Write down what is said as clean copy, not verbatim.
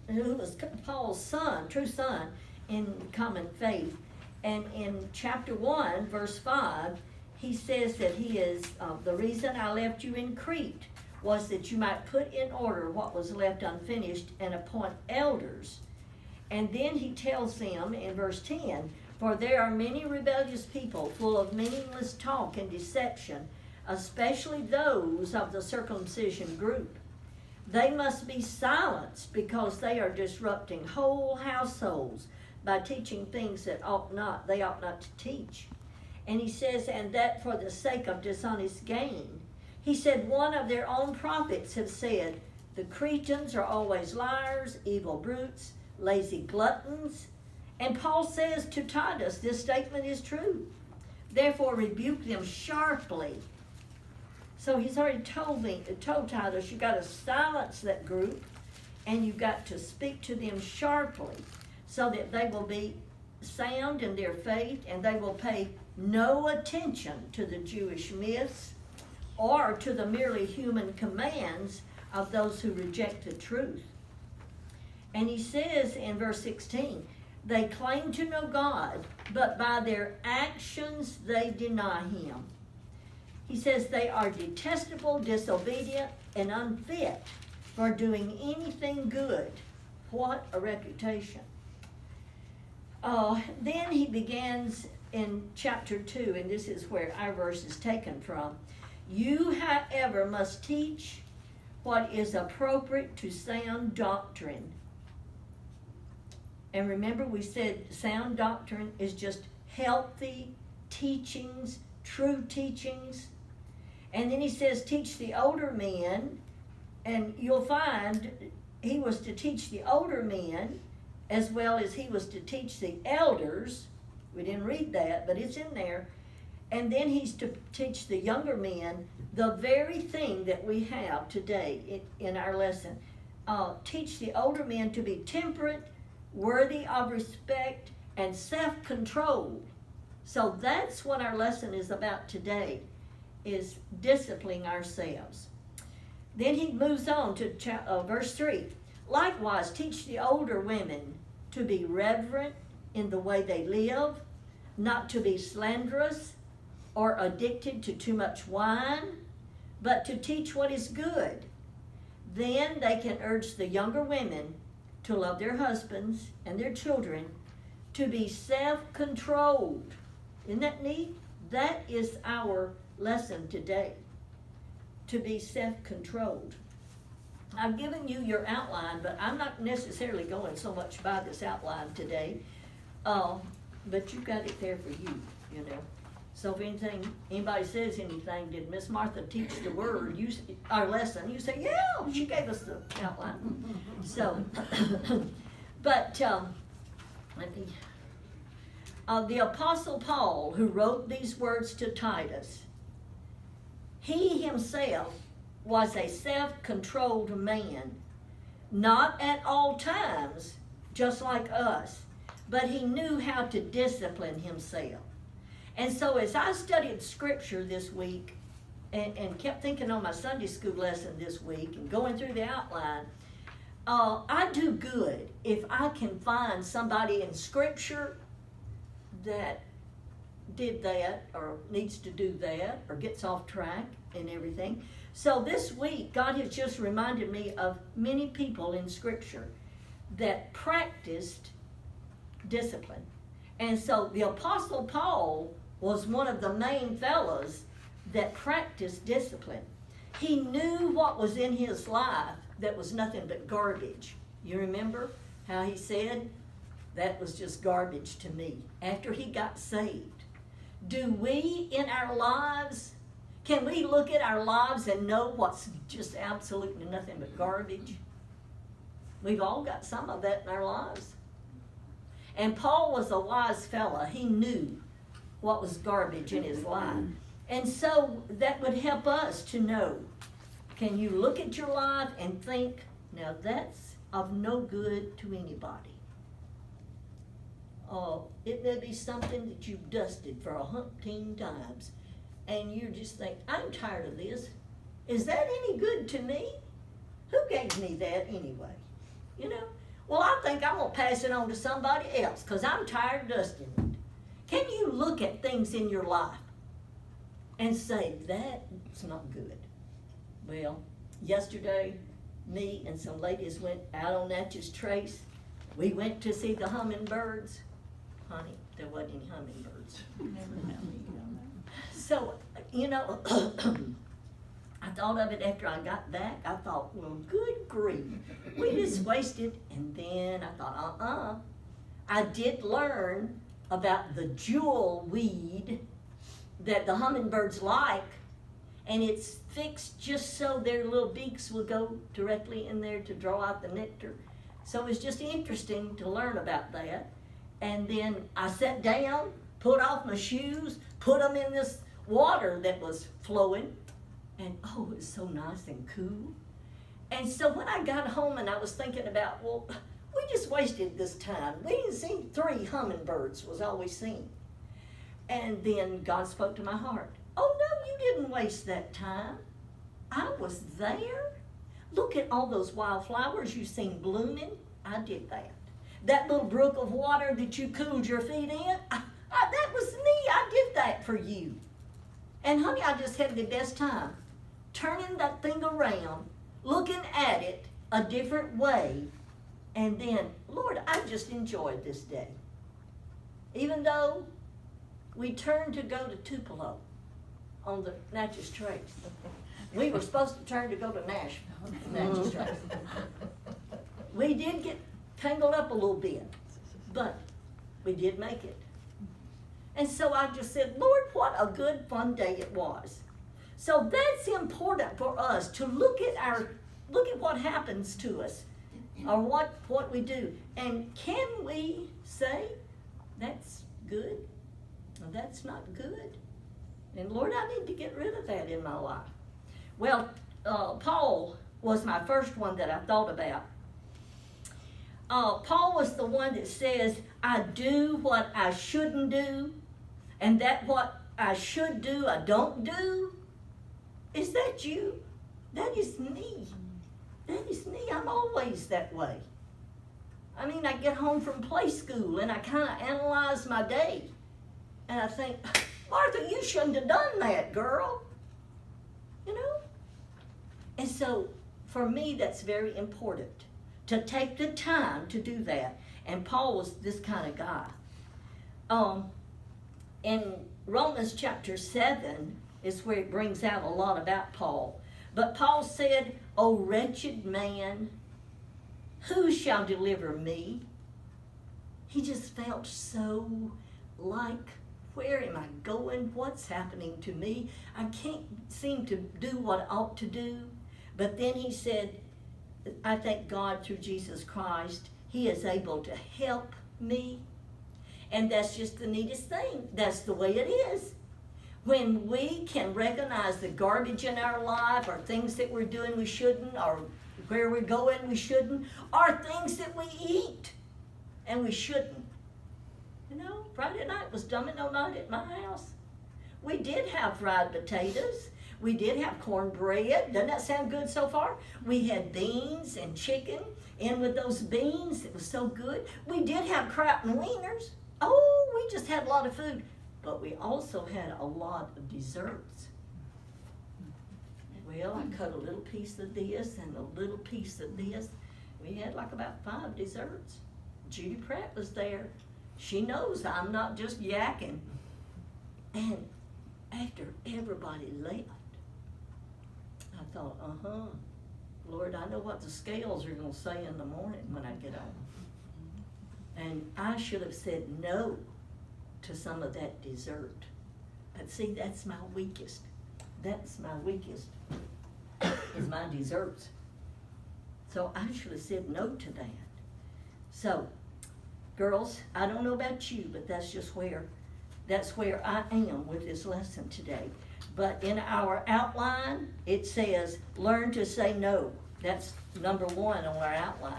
who was Paul's son, true son, in common faith. And in chapter 1, verse 5, he says that he is, the reason I left you in Crete was that you might put in order what was left unfinished and appoint elders. And then he tells them in verse 10, for there are many rebellious people full of meaningless talk and deception, especially those of the circumcision group. They must be silenced because they are disrupting whole households by teaching things that they ought not to teach. And he says, and that for the sake of dishonest gain. He said, one of their own prophets have said, the Cretans are always liars, evil brutes, lazy gluttons. And Paul says to Titus, this statement is true. Therefore rebuke them sharply. So he's already told Titus, you got to silence that group, and you got to speak to them sharply, so that they will be sound in their faith, and they will pay no attention to the Jewish myths or to the merely human commands of those who reject the truth. And he says in verse 16, they claim to know God, but by their actions they deny him. He says they are detestable, disobedient, and unfit for doing anything good. What a reputation. Then he begins in chapter 2, and this is where our verse is taken from. You, however, must teach what is appropriate to sound doctrine. And remember, we said sound doctrine is just healthy teachings, true teachings. And then he says, teach the older men, and you'll find he was to teach the older men as well as he was to teach the elders. We didn't read that, but it's in there. And then he's to teach the younger men the very thing that we have today in our lesson. Teach the older men to be temperate, worthy of respect, and self-controlled. So that's what our lesson is about today, is disciplining ourselves. Then he moves on to verse 3. Likewise, teach the older women to be reverent in the way they live, not to be slanderous or addicted to too much wine, but to teach what is good. Then they can urge the younger women to love their husbands and their children, to be self-controlled. Isn't that neat? That is our lesson today, to be self-controlled. I've given you your outline, but I'm not necessarily going so much by this outline today, but you've got it there for you know. So if anybody says anything, did Miss Martha teach the word, our lesson, you say, yeah, she gave us the outline. So, but the Apostle Paul, who wrote these words to Titus, he himself was a self-controlled man, not at all times, just like us, but he knew how to discipline himself. And so as I studied Scripture this week and kept thinking on my Sunday school lesson this week and going through the outline, I do good if I can find somebody in Scripture that did that or needs to do that or gets off track and everything. So this week, God has just reminded me of many people in Scripture that practiced discipline. And so the Apostle Paul was one of the main fellows that practiced discipline. He knew what was in his life that was nothing but garbage. You remember how he said, that was just garbage to me, after he got saved. Do we in our lives, can we look at our lives and know what's just absolutely nothing but garbage? We've all got some of that in our lives. And Paul was a wise fella. He knew what was garbage in his life. And so that would help us to know, can you look at your life and think, now that's of no good to anybody. It may be something that you've dusted for 100 times, and you just think, I'm tired of this. Is that any good to me? Who gave me that anyway? you know. Well, I think I'm going to pass it on to somebody else because I'm tired of dusting it. Can you look at things in your life and say, that's not good? Well, yesterday, me and some ladies went out on Natchez Trace. We went to see the hummingbirds. Honey, there wasn't any hummingbirds. So, you know, I thought of it after I got back. I thought, well, good grief. We just wasted. And then I thought, I did learn about the jewel weed that the hummingbirds like. And it's fixed just so their little beaks will go directly in there to draw out the nectar. So it's just interesting to learn about that. And then I sat down, put off my shoes, put them in this water that was flowing. And oh, it was so nice and cool. And so when I got home and I was thinking about, well, we just wasted this time. We didn't see 3 hummingbirds was all we seen. And then God spoke to my heart. Oh, no, you didn't waste that time. I was there. Look at all those wildflowers you seen blooming. I did that. That little brook of water that you cooled your feet in, that was me. I did that for you. And honey, I just had the best time turning that thing around, looking at it a different way, and then, Lord, I just enjoyed this day. Even though we turned to go to Tupelo on the Natchez Trace. We were supposed to turn to go to Nashville, Natchez Trace. We did get tangled up a little bit, but we did make it. And so I just said, Lord, what a good, fun day it was. So that's important for us to look at what happens to us, or what we do. And can we say, that's good, or that's not good? And Lord, I need to get rid of that in my life. Well, Paul was my first one that I thought about. Paul was the one that says, I do what I shouldn't do, and that what I should do, I don't do. Is that you? That is me. That is me. I'm always that way. I mean, I get home from play school and I kind of analyze my day. And I think, Martha, you shouldn't have done that, girl. You know? And so, for me, that's very important to take the time to do that. And Paul was this kind of guy. In Romans chapter 7 is where it brings out a lot about Paul. But Paul said, O wretched man, who shall deliver me? He just felt so like, where am I going? What's happening to me? I can't seem to do what I ought to do. But then he said, I thank God through Jesus Christ, he is able to help me. And that's just the neatest thing. That's the way it is. When we can recognize the garbage in our life, or things that we're doing we shouldn't, or where we're going we shouldn't, or things that we eat and we shouldn't. You know, Friday night was domino night at my house. We did have fried potatoes. We did have cornbread. Doesn't that sound good so far? We had beans and chicken, and with those beans, it was so good. We did have kraut and wieners. Oh, we just had a lot of food. But we also had a lot of desserts. Well, I cut a little piece of this and a little piece of this. We had like about 5 desserts. Judy Pratt was there. She knows I'm not just yakking. And after everybody left, I thought, Lord, I know what the scales are going to say in the morning when I get home. And I should have said no to some of that dessert. But see, that's my weakest. That's my weakest, is my desserts. So I should have said no to that. So, girls, I don't know about you, but that's where I am with this lesson today. But in our outline, it says, learn to say no. That's number 1 on our outline.